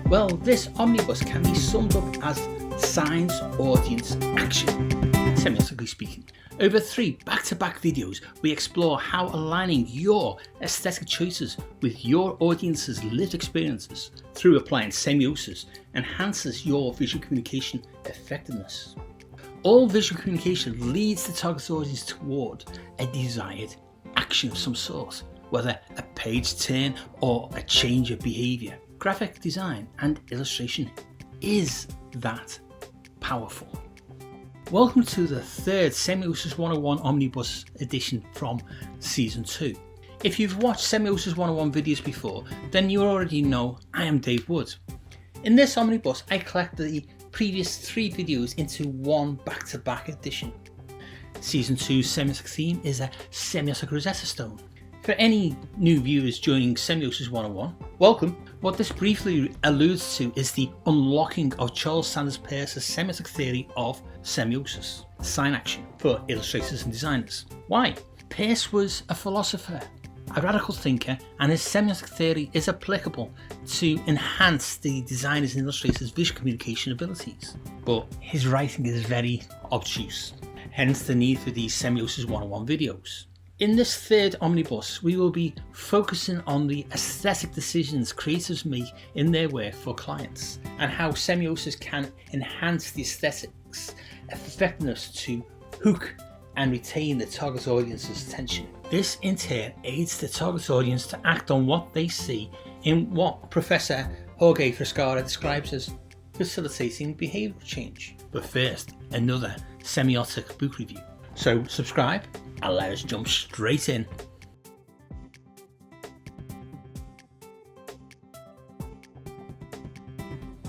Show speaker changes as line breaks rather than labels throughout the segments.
Well, this omnibus can be summed up as science, audience, action, semiotically speaking. Over 3 back-to-back videos, we explore how aligning your aesthetic choices with your audience's lived experiences through applying semiosis enhances your visual communication effectiveness. All visual communication leads the target audience toward a desired action of some sort, whether a page turn or a change of behaviour. Graphic design and illustration is that powerful. Welcome to the 3rd Semiosis 101 Omnibus edition from Season 2. If you've watched Semiosis 101 videos before, then you already know I am Dave Wood. In this omnibus, I collect the previous 3 videos into one back-to-back edition. Season 2's semiotic theme is a semiotic Rosetta Stone. For any new viewers joining Semiosis 101, welcome. What this briefly alludes to is the unlocking of Charles Sanders Peirce's semiotic theory of semiosis, sign action, for illustrators and designers. Why? Peirce was a philosopher, a radical thinker, and his semiotic theory is applicable to enhance the designers and illustrators' visual communication abilities. But his writing is very obtuse, hence the need for these Semiosis 101 videos. In this 3rd omnibus, we will be focusing on the aesthetic decisions creatives make in their work for clients and how semiosis can enhance the aesthetics effectiveness to hook and retain the target audience's attention. This in turn aids the target audience to act on what they see in what Professor Jorge Frescara describes as facilitating behavioural change. But first, another semiotic book review. So subscribe and let us jump straight in.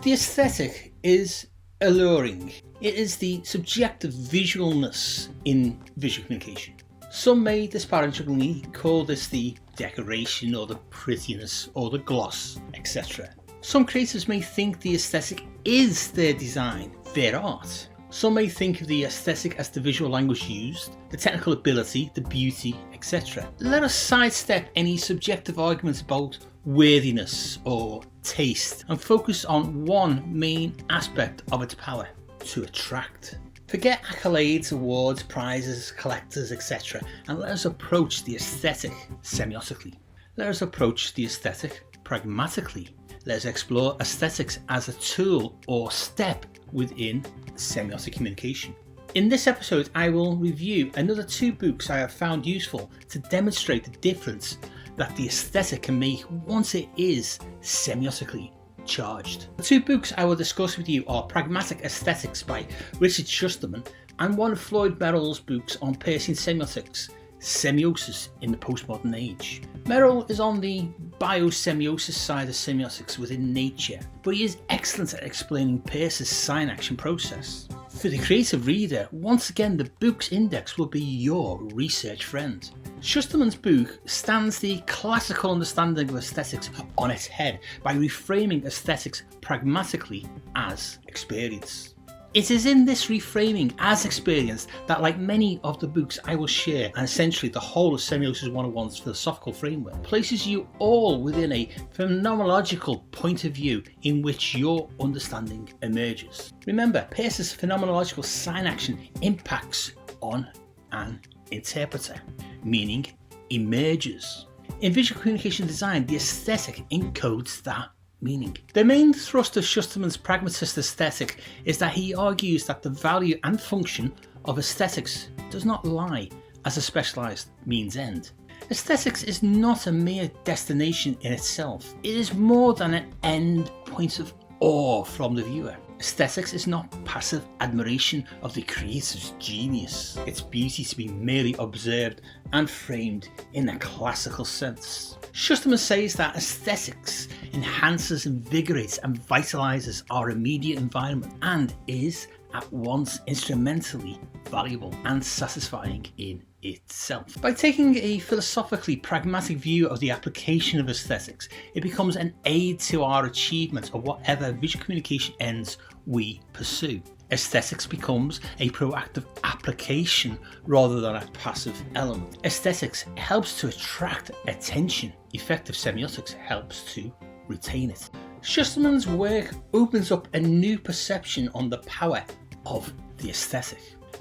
The aesthetic is alluring. It is the subjective visualness in visual communication. Some may disparagingly call this the decoration or the prettiness or the gloss, etc. Some creators may think the aesthetic is their design, their art. Some may think of the aesthetic as the visual language used, the technical ability, the beauty, etc. Let us sidestep any subjective arguments about worthiness or taste and focus on one main aspect of its power: to attract. Forget accolades, awards, prizes, collectors, etc. and let us approach the aesthetic semiotically. Let us approach the aesthetic pragmatically. Let us explore aesthetics as a tool or step within semiotic communication. In this episode, I will review another 2 books I have found useful to demonstrate the difference that the aesthetic can make once it is semiotically charged. The 2 books I will discuss with you are Pragmatic Aesthetics by Richard Schusterman and one of Floyd Merrill's books on Peircean semiotics, Semiosis in the Postmodern Age. Merrill is on the biosemiosis side of semiotics within nature, but he is excellent at explaining Peirce's sign action process. For the creative reader, once again the book's index will be your research friend. Schusterman's book stands the classical understanding of aesthetics on its head by reframing aesthetics pragmatically as experience. It is in this reframing as experience that, like many of the books I will share, and essentially the whole of Semiosis 101's philosophical framework, places you all within a phenomenological point of view in which your understanding emerges. Remember, Peirce's phenomenological sign action impacts on an interpreter, meaning emerges. In visual communication design, the aesthetic encodes that meaning. The main thrust of Schusterman's pragmatist aesthetic is that he argues that the value and function of aesthetics does not lie as a specialised means end. Aesthetics is not a mere destination in itself. It is more than an end point of awe from the viewer. Aesthetics is not passive admiration of the creative's genius, its beauty to be merely observed and framed in a classical sense. Schusterman says that aesthetics enhances, invigorates and vitalises our immediate environment and is at once instrumentally valuable and satisfying in itself. By taking a philosophically pragmatic view of the application of aesthetics, it becomes an aid to our achievement of whatever visual communication ends we pursue. Aesthetics becomes a proactive application rather than a passive element. Aesthetics helps to attract attention. Effective semiotics helps to retain it. Schusterman's work opens up a new perception on the power of the aesthetic.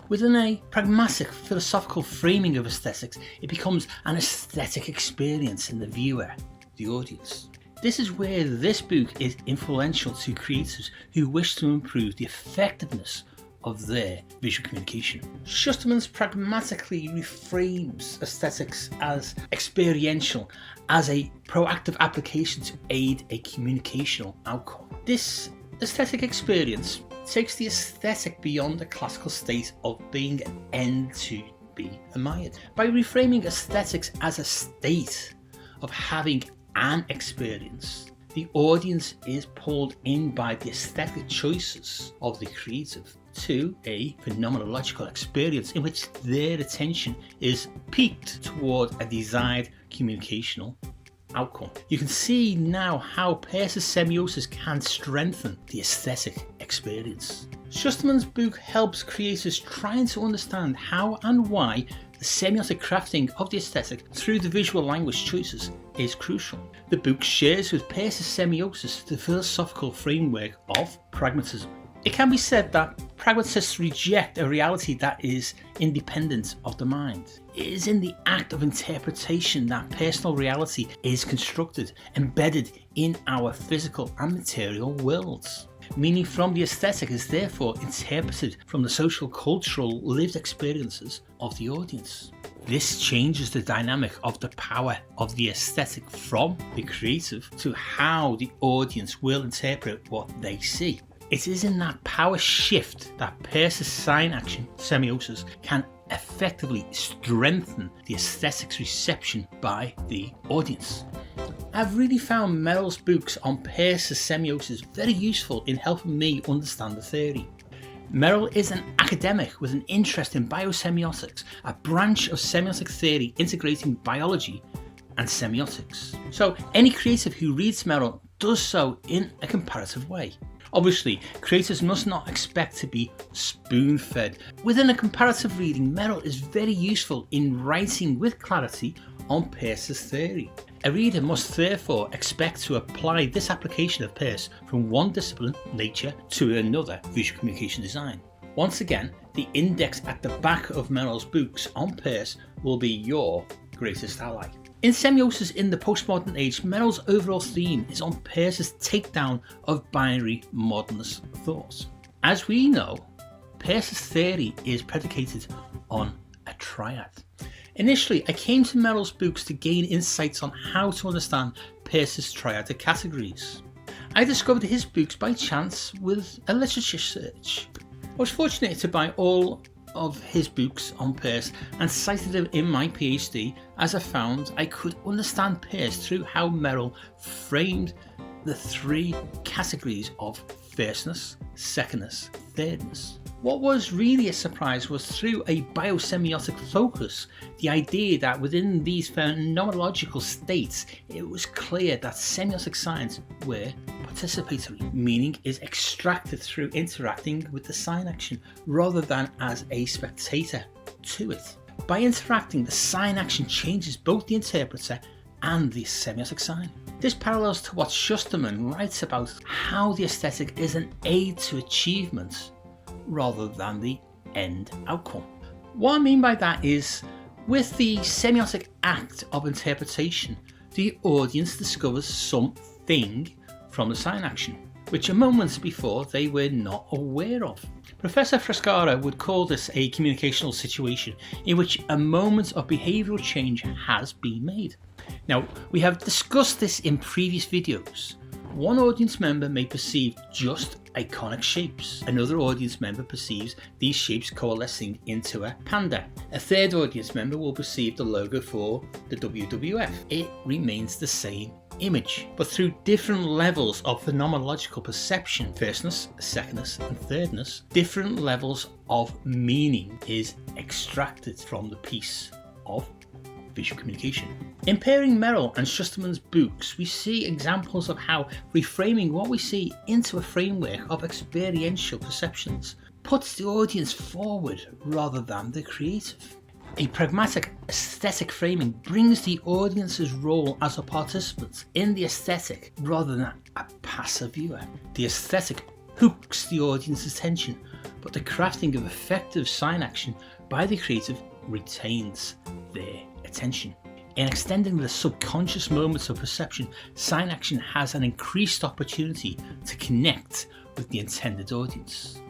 Within a pragmatic philosophical framing of aesthetics, it becomes an aesthetic experience in the viewer, the audience. This is where this book is influential to creators who wish to improve the effectiveness of their visual communication. Schusterman's pragmatically reframes aesthetics as experiential, as a proactive application to aid a communicational outcome. This aesthetic experience takes the aesthetic beyond the classical state of being an end to be admired. By reframing aesthetics as a state of having an experience, the audience is pulled in by the aesthetic choices of the creative to a phenomenological experience in which their attention is piqued toward a desired communicational outcome. You can see now how Peirce's semiosis can strengthen the aesthetic experience. Schusterman's book helps creators trying to understand how and why the semiotic crafting of the aesthetic through the visual language choices is crucial. The book shares with Peirce's semiosis the philosophical framework of pragmatism. It can be said that pragmatists reject a reality that is independent of the mind. It is in the act of interpretation that personal reality is constructed, embedded in our physical and material worlds. Meaning from the aesthetic is therefore interpreted from the social, cultural, lived experiences of the audience. This changes the dynamic of the power of the aesthetic from the creative to how the audience will interpret what they see. It is in that power shift that Peirce's sign action semiosis can effectively strengthen the aesthetic's reception by the audience. I've really found Merrill's books on Peirce's semiosis very useful in helping me understand the theory. Merrill is an academic with an interest in biosemiotics, a branch of semiotic theory integrating biology and semiotics. So any creative who reads Merrill does so in a comparative way. Obviously, creators must not expect to be spoon-fed. Within a comparative reading, Merrill is very useful in writing with clarity on Peirce's theory. A reader must therefore expect to apply this application of Peirce from one discipline, nature, to another, visual communication design. Once again, the index at the back of Merrill's books on Peirce will be your greatest ally. In Semiosis in the Postmodern Age, Merrill's overall theme is on Peirce's takedown of binary modernist thought. As we know, Peirce's theory is predicated on a triad. Initially, I came to Merrill's books to gain insights on how to understand Peirce's triadic categories. I discovered his books by chance with a literature search. I was fortunate to buy all of his books on Peirce and cited them in my PhD, as I found I could understand Peirce through how Merrill framed the three categories of firstness, secondness, thirdness. What was really a surprise was through a biosemiotic focus, the idea that within these phenomenological states, it was clear that semiotic signs were participatory, meaning is extracted through interacting with the sign action rather than as a spectator to it. By interacting, the sign action changes both the interpreter and the semiotic sign. This parallels to what Schusterman writes about how the aesthetic is an aid to achievement rather than the end outcome. What I mean by that is, with the semiotic act of interpretation, the audience discovers something from the sign action, which a moment before they were not aware of. Professor Frascara would call this a communicational situation in which a moment of behavioural change has been made. Now, we have discussed this in previous videos. One audience member may perceive just iconic shapes. Another audience member perceives these shapes coalescing into a panda. A third audience member will perceive the logo for the WWF. It remains the same image, but through different levels of phenomenological perception, firstness, secondness, and thirdness, different levels of meaning is extracted from the piece of visual communication. In pairing Merrill and Schusterman's books, we see examples of how reframing what we see into a framework of experiential perceptions puts the audience forward rather than the creative. A pragmatic aesthetic framing brings the audience's role as a participant in the aesthetic rather than a passive viewer. The aesthetic hooks the audience's attention, but the crafting of effective sign action by the creative retains their attention. In extending the subconscious moments of perception, sign action has an increased opportunity to connect with the intended audience.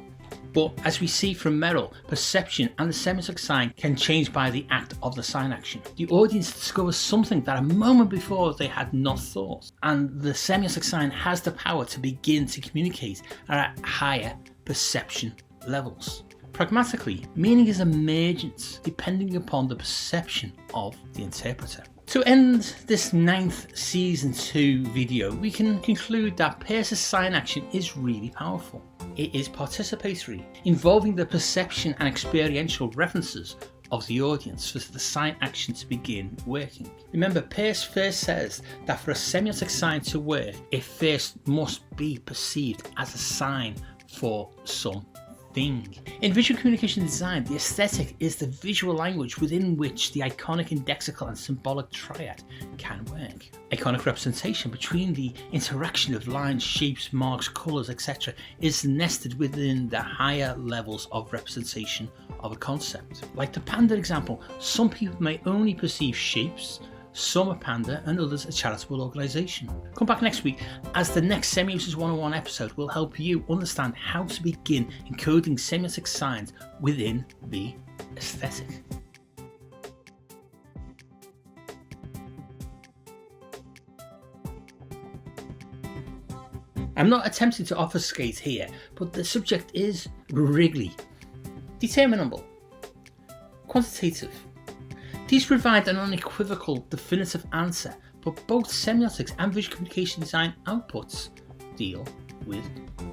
But as we see from Merrill, perception and the semiotic sign can change by the act of the sign action. The audience discovers something that a moment before they had not thought, and the semiotic sign has the power to begin to communicate at higher perception levels. Pragmatically, meaning is emergent depending upon the perception of the interpreter. To end this 9th season 2 video, we can conclude that Peirce's sign action is really powerful. It is participatory, involving the perception and experiential references of the audience for the sign action to begin working. Remember, Peirce first says that for a semiotic sign to work, it first must be perceived as a sign for some thing. In visual communication design, the aesthetic is the visual language within which the iconic, indexical and symbolic triad can work. Iconic representation between the interaction of lines, shapes, marks, colours, etc. is nested within the higher levels of representation of a concept. Like the panda example, some people may only perceive shapes, some a panda and others a charitable organisation. Come back next week as the next Semiosis 101 episode will help you understand how to begin encoding semiotic signs within the aesthetic. I'm not attempting to obfuscate here, but the subject is wriggly, determinable, quantitative. These provide an unequivocal, definitive answer, but both semiotics and visual communication design outputs deal with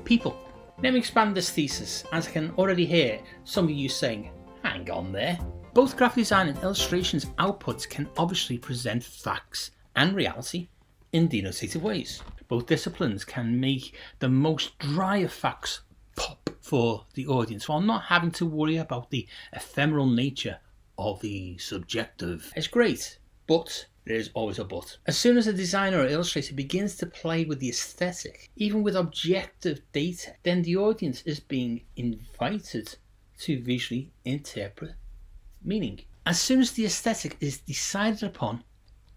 people. Let me expand this thesis, as I can already hear some of you saying, hang on there. Both graphic design and illustrations outputs can obviously present facts and reality in denotative ways. Both disciplines can make the most dry of facts pop for the audience while not having to worry about the ephemeral nature of the subjective. It's great, but there is always a but. As soon as a designer or illustrator begins to play with the aesthetic, even with objective data, then the audience is being invited to visually interpret meaning. As soon as the aesthetic is decided upon,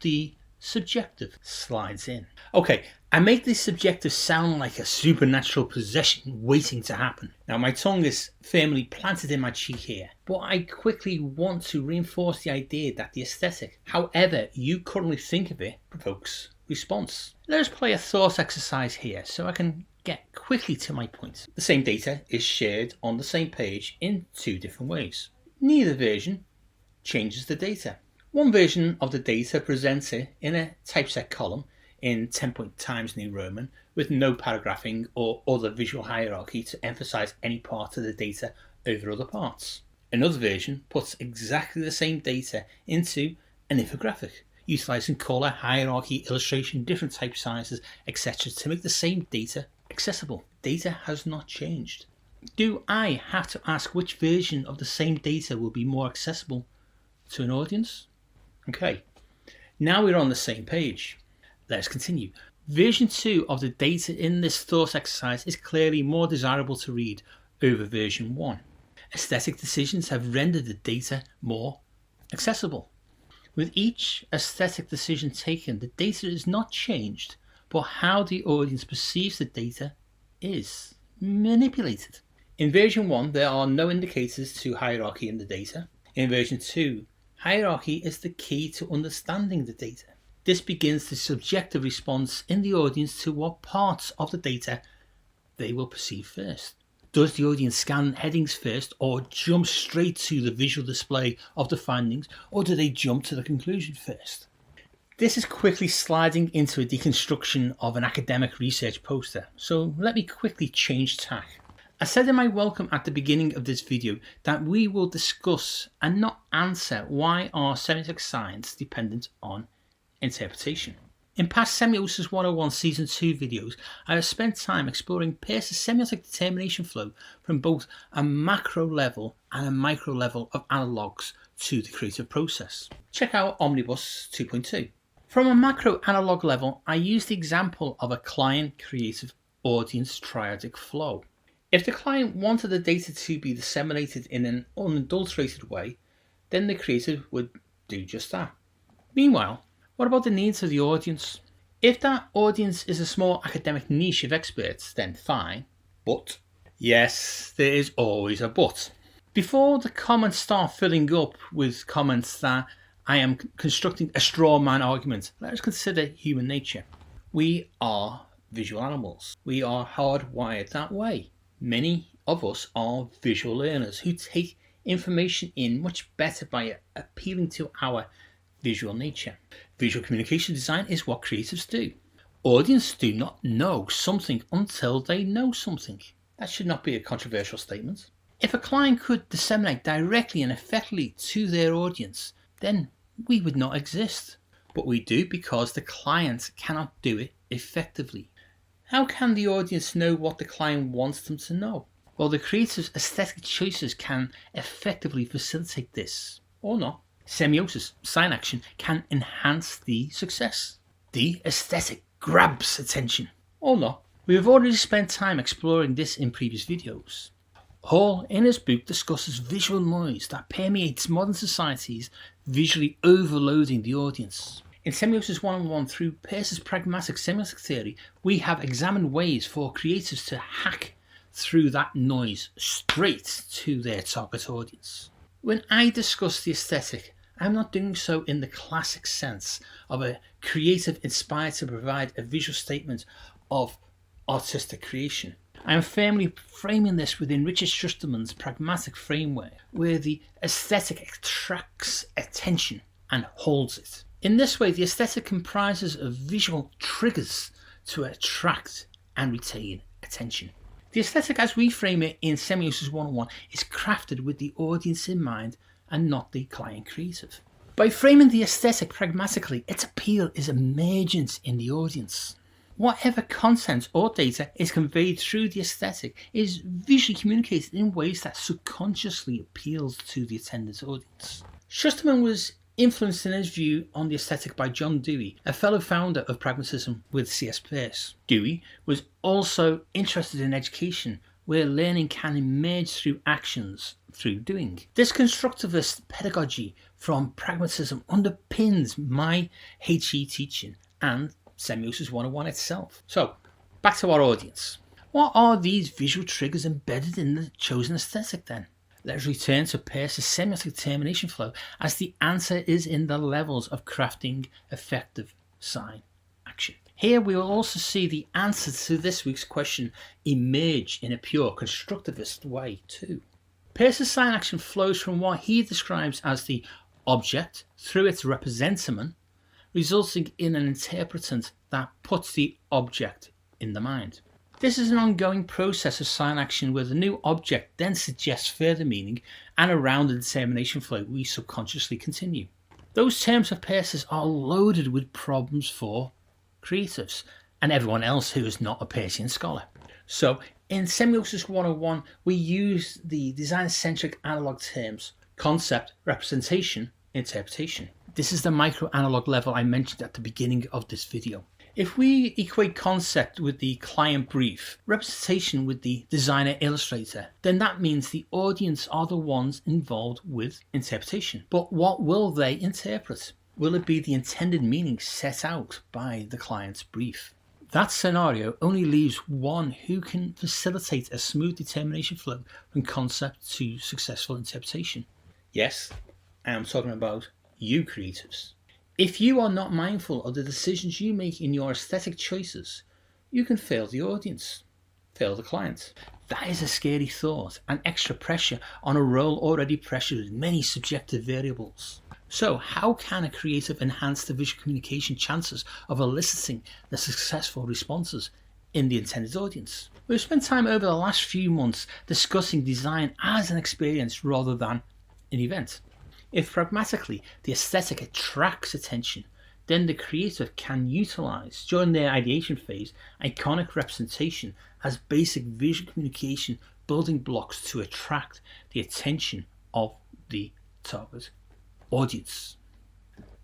the subjective slides in. Okay, I make this subjective sound like a supernatural possession waiting to happen. Now my tongue is firmly planted in my cheek here, but I quickly want to reinforce the idea that the aesthetic, however you currently think of it, provokes response. Let us play a thought exercise here so I can get quickly to my point. The same data is shared on the same page in two different ways. Neither version changes the data. One version of the data presents it in a typeset column in 10-point Times New Roman with no paragraphing or other visual hierarchy to emphasize any part of the data over other parts. Another version puts exactly the same data into an infographic, utilizing color, hierarchy, illustration, different type sizes, etc. to make the same data accessible. Data has not changed. Do I have to ask which version of the same data will be more accessible to an audience? Okay, now we're on the same page. Let's continue. Version 2 of the data in this thought exercise is clearly more desirable to read over version 1. Aesthetic decisions have rendered the data more accessible. With each aesthetic decision taken, the data is not changed, but how the audience perceives the data is manipulated. In version 1, there are no indicators to hierarchy in the data. In version 2, hierarchy is the key to understanding the data. This begins the subjective response in the audience to what parts of the data they will perceive first. Does the audience scan headings first or jump straight to the visual display of the findings, or do they jump to the conclusion first? This is quickly sliding into a deconstruction of an academic research poster, so let me quickly change tack. I said in my welcome at the beginning of this video that we will discuss and not answer why are semiotic signs dependent on interpretation. In past Semiosis 101 Season 2 videos, I have spent time exploring Peirce's semiotic determination flow from both a macro level and a micro level of analogues to the creative process. Check out Omnibus 2.2. From a macro analog level, I use the example of a client creative audience triadic flow. If the client wanted the data to be disseminated in an unadulterated way, then the creative would do just that. Meanwhile, what about the needs of the audience? If that audience is a small academic niche of experts, then fine. But, yes, there is always a but. Before the comments start filling up with comments that I am constructing a straw man argument, let us consider human nature. We are visual animals. We are hardwired that way. Many of us are visual learners who take information in much better by appealing to our visual nature. Visual communication design is what creatives do. Audiences do not know something until they know something. That should not be a controversial statement. If a client could disseminate directly and effectively to their audience, then we would not exist. But we do because the client cannot do it effectively. How can the audience know what the client wants them to know? Well, the creative's aesthetic choices can effectively facilitate this, or not. Semiosis, sign action, can enhance the success. The aesthetic grabs attention, or not. We have already spent time exploring this in previous videos. Hall, in his book, discusses visual noise that permeates modern societies, visually overloading the audience. In Semiosis 101, through Peirce's pragmatic semiotic theory, we have examined ways for creatives to hack through that noise straight to their target audience. When I discuss the aesthetic, I'm not doing so in the classic sense of a creative inspired to provide a visual statement of artistic creation. I am firmly framing this within Richard Schusterman's pragmatic framework, where the aesthetic attracts attention and holds it. In this way, the aesthetic comprises of visual triggers to attract and retain attention. The aesthetic, as we frame it in Semiosis 101, is crafted with the audience in mind and not the client creative. By framing the aesthetic pragmatically, its appeal is emergent in the audience. Whatever content or data is conveyed through the aesthetic is visually communicated in ways that subconsciously appeals to the attendant audience. Schusterman was influenced in his view on the aesthetic by John Dewey, a fellow founder of pragmatism with C.S. Peirce. Dewey was also interested in education, where learning can emerge through actions, through doing. This constructivist pedagogy from pragmatism underpins my HE teaching and Semiosis 101 itself. So, back to our audience. What are these visual triggers embedded in the chosen aesthetic then? Let's return to Peirce's semiotic termination flow, as the answer is in the levels of crafting effective sign action. Here we will also see the answer to this week's question emerge in a pure constructivist way too. Peirce's sign action flows from what he describes as the object through its representamen, resulting in an interpretant that puts the object in the mind. This is an ongoing process of sign action where the new object then suggests further meaning, and around the determination flow we subconsciously continue. Those terms of Peirce's are loaded with problems for creatives and everyone else who is not a Peircean scholar. So in Semiosis 101 we use the design-centric analog terms concept, representation, interpretation. This is the micro-analog level I mentioned at the beginning of this video. If we equate concept with the client brief, representation with the designer illustrator, then that means the audience are the ones involved with interpretation. But what will they interpret? Will it be the intended meaning set out by the client's brief? That scenario only leaves one who can facilitate a smooth determination flow from concept to successful interpretation. Yes, I am talking about you creatives. If you are not mindful of the decisions you make in your aesthetic choices, you can fail the audience, fail the client. That is a scary thought, and extra pressure on a role already pressured with many subjective variables. So how can a creative enhance the visual communication chances of eliciting the successful responses in the intended audience? We've spent time over the last few months discussing design as an experience rather than an event. If pragmatically the aesthetic attracts attention, then the creative can utilize, during their ideation phase, iconic representation as basic visual communication building blocks to attract the attention of the target audience.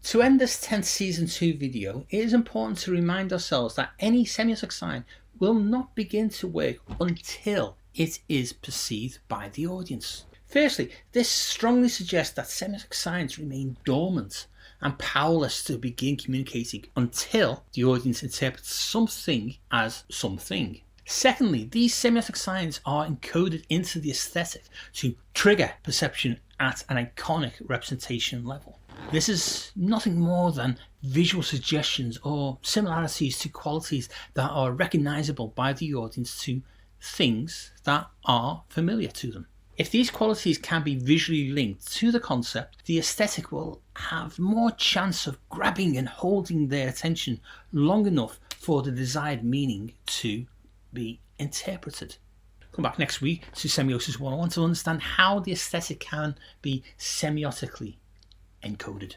To end this 10th season 2 video, it is important to remind ourselves that any semiotic sign will not begin to work until it is perceived by the audience. Firstly, this strongly suggests that semiotic signs remain dormant and powerless to begin communicating until the audience interprets something as something. Secondly, these semiotic signs are encoded into the aesthetic to trigger perception at an iconic representation level. This is nothing more than visual suggestions or similarities to qualities that are recognizable by the audience to things that are familiar to them. If these qualities can be visually linked to the concept, the aesthetic will have more chance of grabbing and holding their attention long enough for the desired meaning to be interpreted. Come back next week to Semiosis 101 to understand how the aesthetic can be semiotically encoded.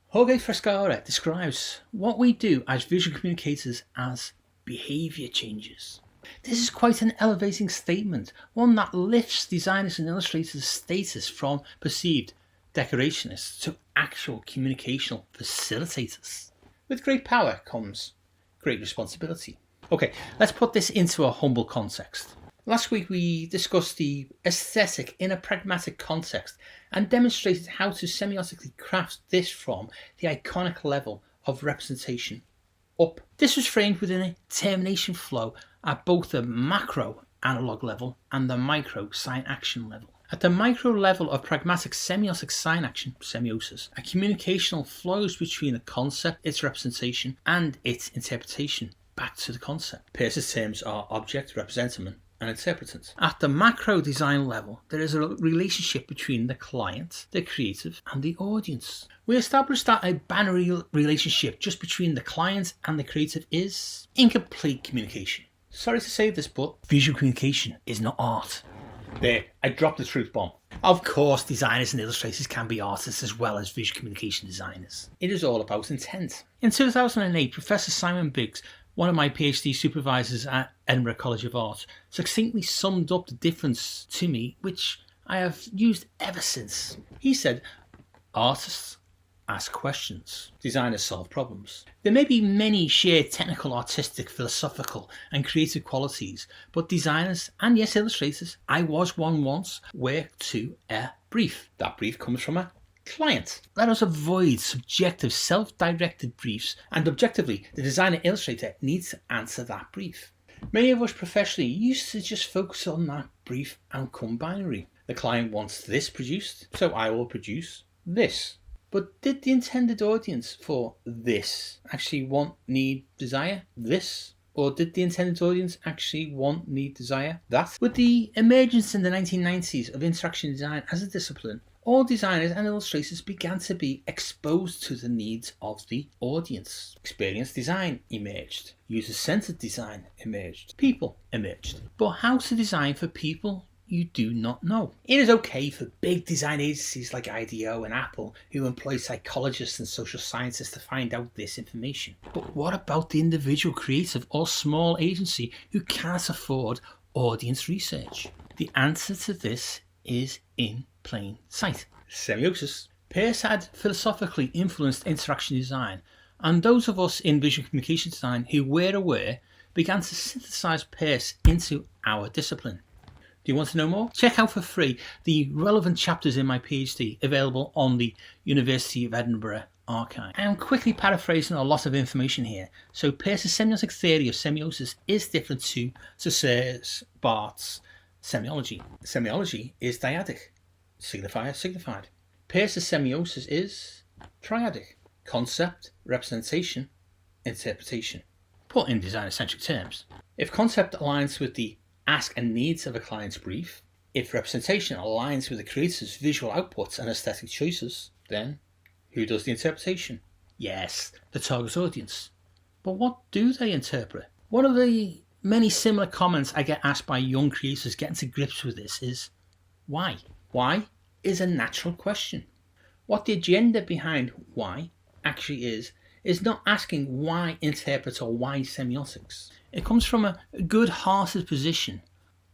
Jorge Frescara describes what we do as visual communicators as behaviour changes. This is quite an elevating statement, one that lifts designers and illustrators' status from perceived decorationists to actual communicational facilitators. With great power comes great responsibility. Okay, let's put this into a humble context. Last week we discussed the aesthetic in a pragmatic context and demonstrated how to semiotically craft this from the iconic level of representation up. This was framed within a termination flow at both the macro analog level and the micro sign action level. At the micro level of pragmatic semiotic sign action, semiosis, a communicational flows between a concept, its representation, and its interpretation back to the concept. Peirce's terms are object, representative, and interpretant. At the macro design level, there is a relationship between the client, the creative, and the audience. We established that a binary relationship just between the client and the creative is incomplete communication. Sorry to say this, but visual communication is not art. There, I dropped the truth bomb. Of course, designers and illustrators can be artists as well as visual communication designers. It is all about intent. In 2008, Professor Simon Biggs, one of my PhD supervisors at Edinburgh College of Art, succinctly summed up the difference to me, which I have used ever since. He said, artists ask questions, designers solve problems. There may be many shared technical, artistic, philosophical and creative qualities, but designers, and yes, illustrators, I was one once, work to a brief. That brief comes from a client. Let us avoid subjective, self-directed briefs, and objectively, the designer illustrator needs to answer that brief. Many of us professionally used to just focus on that brief outcome binary. The client wants this produced, so I will produce this. But did the intended audience for this actually want, need, desire this? Or did the intended audience actually want, need, desire that? With the emergence in the 1990s of interaction design as a discipline, all designers and illustrators began to be exposed to the needs of the audience. Experience design emerged. User-centered design emerged. People emerged. But how to design for people you do not know? It is okay for big design agencies like IDEO and Apple, who employ psychologists and social scientists to find out this information. But what about the individual creative or small agency who can't afford audience research? The answer to this is in plain sight. Semiosis. Peirce had philosophically influenced interaction design, and those of us in visual communication design who were aware began to synthesize Peirce into our discipline. Do you want to know more? Check out for free the relevant chapters in my PhD available on the University of Edinburgh archive. I am quickly paraphrasing a lot of information here, so Peirce's semiotic theory of semiosis is different to Saussure's, Barth's semiology. Semiology is dyadic, signifier, signified. Peirce's semiosis is triadic, concept, representation, interpretation. Put in designer-centric terms, if concept aligns with the ask and needs of a client's brief, if representation aligns with the creator's visual outputs and aesthetic choices, then who does the interpretation? Yes, the target audience. But what do they interpret? One of the many similar comments I get asked by young creators getting to grips with this is, why? Why is a natural question. What the agenda behind why actually is is not asking why interpret or why semiotics. It comes from a good-hearted position,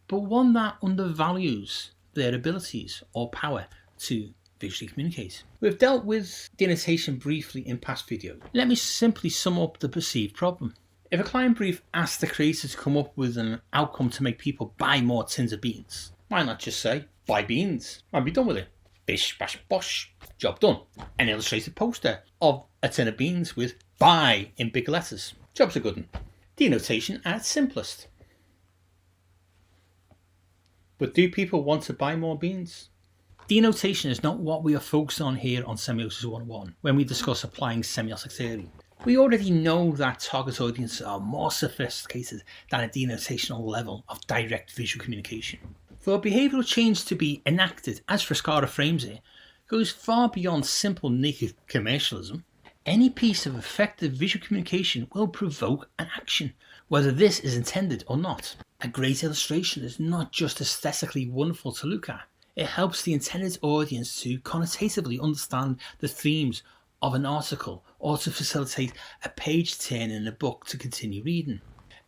but one that undervalues their abilities or power to visually communicate. We've dealt with denotation briefly in past videos. Let me simply sum up the perceived problem. If a client brief asks the creator to come up with an outcome to make people buy more tins of beans, why not just say, buy beans, and be done with it? Bish, bash, bosh, job done. An illustrated poster of a tin of beans with buy in big letters. Job's a good one. Denotation at its simplest. But do people want to buy more beans? Denotation is not what we are focused on here on Semiosis 101 when we discuss applying semiotic theory. We already know that target audiences are more sophisticated than a denotational level of direct visual communication. For behavioural change to be enacted, as Frascara frames it, goes far beyond simple naked commercialism. Any piece of effective visual communication will provoke an action, whether this is intended or not. A great illustration is not just aesthetically wonderful to look at, it helps the intended audience to connotatively understand the themes of an article or to facilitate a page turn in a book to continue reading.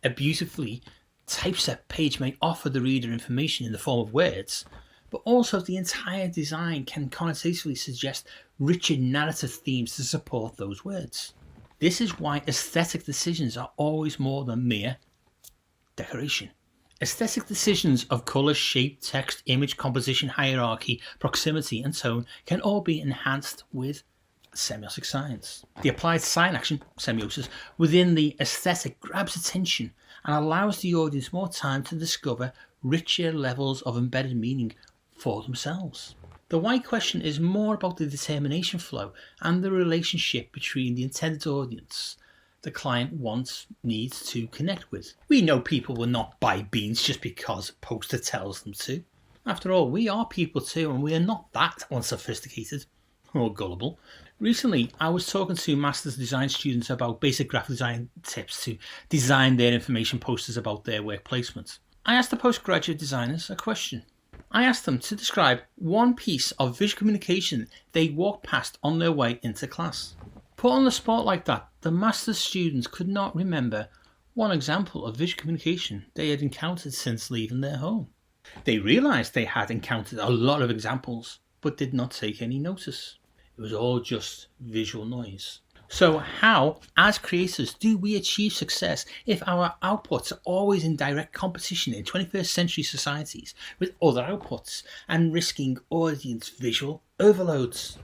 A beautifully typeset page may offer the reader information in the form of words, but also the entire design can connotatively suggest richer narrative themes to support those words. This is why aesthetic decisions are always more than mere decoration. Aesthetic decisions of colour, shape, text, image, composition, hierarchy, proximity and tone can all be enhanced with semiotic science. The applied sign action, semiosis, within the aesthetic grabs attention and allows the audience more time to discover richer levels of embedded meaning for themselves. The why question is more about the determination flow and the relationship between the intended audience the client needs to connect with. We know people will not buy beans just because a poster tells them to. After all, we are people too, and we are not that unsophisticated or gullible. Recently, I was talking to Masters Design students about basic graphic design tips to design their information posters about their work placement. I asked the postgraduate designers a question. I asked them to describe one piece of visual communication they walked past on their way into class. Put on the spot like that, the master's students could not remember one example of visual communication they had encountered since leaving their home. They realised they had encountered a lot of examples, but did not take any notice. It was all just visual noise. So how, as creators, do we achieve success if our outputs are always in direct competition in 21st century societies with other outputs and risking audience visual overloads?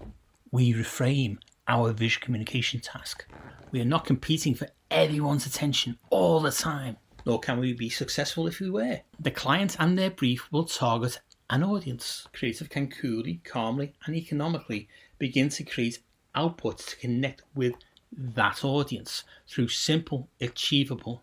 We reframe our visual communication task. We are not competing for everyone's attention all the time, nor can we be successful if we were. The client and their brief will target an audience. Creative can coolly, calmly and economically begin to create outputs to connect with that audience through simple, achievable,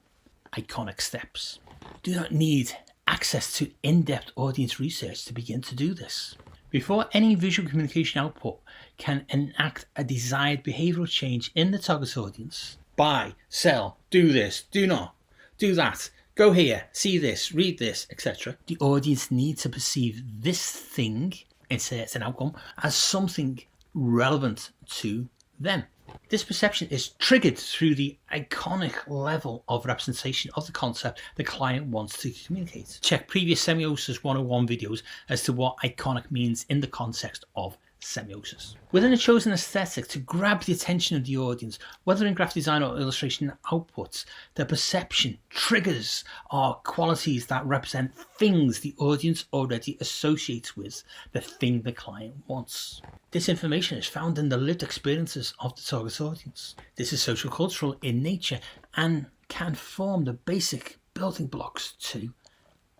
iconic steps. Do not need access to in-depth audience research to begin to do this. Before any visual communication output can enact a desired behavioural change in the target audience, buy, sell, do this, do not, do that, go here, see this, read this, etc., the audience needs to perceive this thing, insert an outcome, as something relevant to them. This perception is triggered through the iconic level of representation of the concept the client wants to communicate. Check previous Semiosis 101 videos as to what iconic means in the context of semiosis. Within a chosen aesthetic to grab the attention of the audience, whether in graphic design or illustration outputs, the perception triggers are qualities that represent things the audience already associates with the thing the client wants. This information is found in the lived experiences of the target audience. This is social cultural in nature and can form the basic building blocks to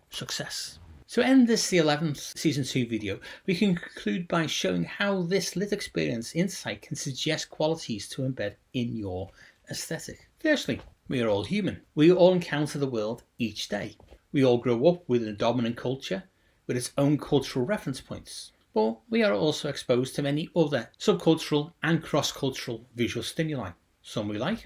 success. To end this, the 11th Season 2 video, we can conclude by showing how this lived experience insight can suggest qualities to embed in your aesthetic. Firstly, we are all human. We all encounter the world each day. We all grow up within a dominant culture with its own cultural reference points. But we are also exposed to many other subcultural and cross-cultural visual stimuli. Some we like,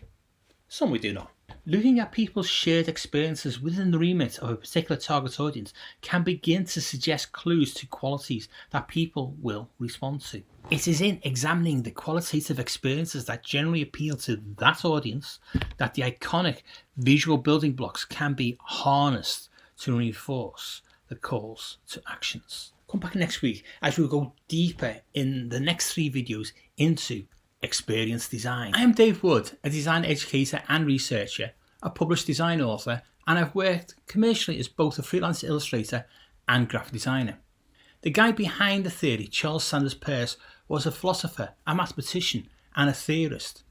some we do not. Looking at people's shared experiences within the remit of a particular target audience can begin to suggest clues to qualities that people will respond to. It is in examining the qualitative experiences that generally appeal to that audience that the iconic visual building blocks can be harnessed to reinforce the calls to actions. Come back next week as we'll go deeper in the next 3 videos into experience design. I am Dave Wood, a design educator and researcher, a published design author, and I've worked commercially as both a freelance illustrator and graphic designer. The guy behind the theory, Charles Sanders Peirce, was a philosopher, a mathematician, and a theorist.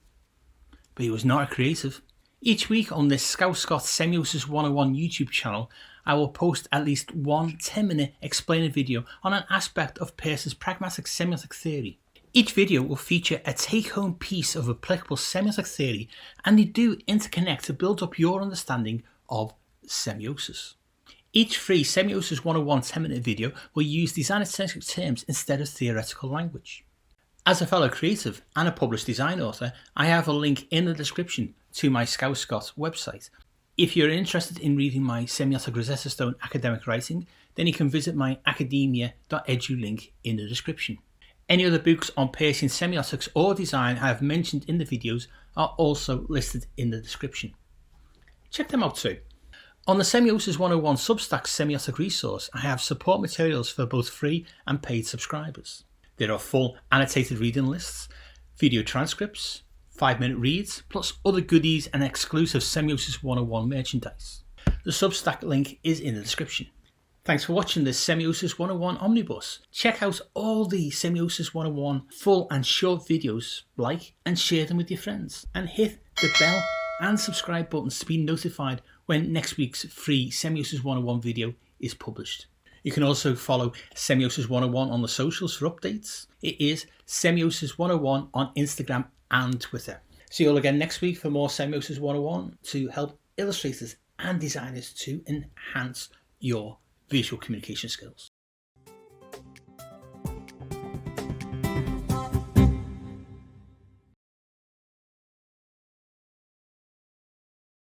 But he was not a creative. Each week on this Scout Scott Semiosis 101 YouTube channel, I will post at least one 10-minute explainer video on an aspect of Peirce's pragmatic semiotic theory. Each video will feature a take-home piece of applicable semiotic theory, and they do interconnect to build up your understanding of semiosis. Each free Semiosis 101 10-minute video will use design-centric terms instead of theoretical language. As a fellow creative and a published design author, I have a link in the description to my Scout Scott website. If you're interested in reading my Semiotic Rosetta Stone academic writing, then you can visit my academia.edu link in the description. Any other books on Peircean semiotics or design I have mentioned in the videos are also listed in the description. Check them out too. On the Semiosis 101 Substack semiotic resource, I have support materials for both free and paid subscribers. There are full annotated reading lists, video transcripts, 5-minute reads, plus other goodies and exclusive Semiosis 101 merchandise. The Substack link is in the description. Thanks for watching this Semiosis 101 Omnibus. Check out all the Semiosis 101 full and short videos, like and share them with your friends, and hit the bell and subscribe buttons to be notified when next week's free Semiosis 101 video is published. You can also follow Semiosis 101 on the socials for updates. It is Semiosis 101 on Instagram and Twitter. See you all again next week for more Semiosis 101 to help illustrators and designers to enhance your visual communication skills.